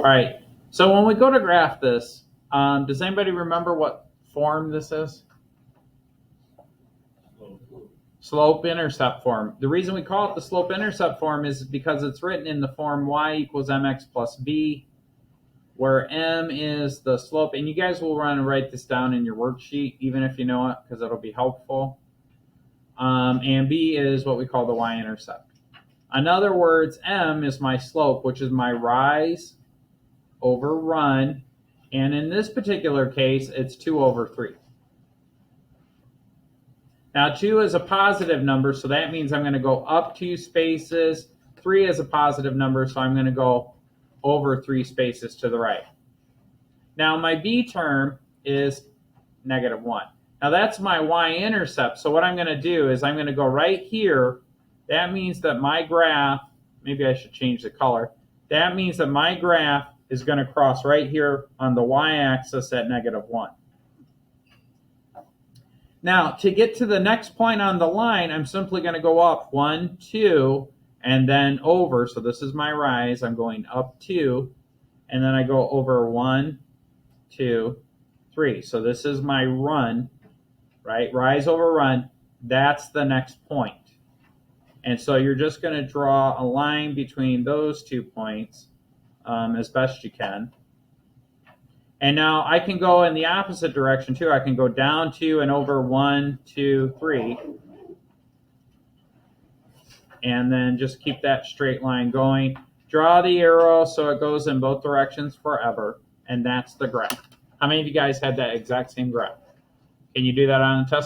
All right, so when we go to graph this, does anybody remember what form this is? Slope-intercept form. The reason we call it the slope-intercept form is because it's written in the form y equals mx plus b, where m is the slope. And you guys will want to write this down in your worksheet, even if you know it, because it'll be helpful. And b is what we call the y-intercept. In other words, m is my slope, which is my rise over run. And in this particular case, it's 2 over 3. Now, 2 is a positive number, so that means I'm going to go up 2 spaces. 3 is a positive number, so I'm going to go over 3 spaces to the right. Now, my b term is -1. Now, that's my y-intercept. So what I'm going to do is I'm going to go right here. That means that my graph, maybe I should change the color. That means that my graph is going to cross right here on the y-axis at -1. Now, to get to the next point on the line, I'm simply going to go up 1, 2, and then over. So this is my rise. I'm going up 2, and then I go over 1, 2, 3. So this is my run, right? Rise over run. That's the next point. And so you're just going to draw a line between those 2 points as best you can. And now I can go in the opposite direction too. I can go down 2 and over 1, 2, 3. And then just keep that straight line going. Draw the arrow so it goes in both directions forever. And that's the graph. How many of you guys had that exact same graph? Can you do that on a test?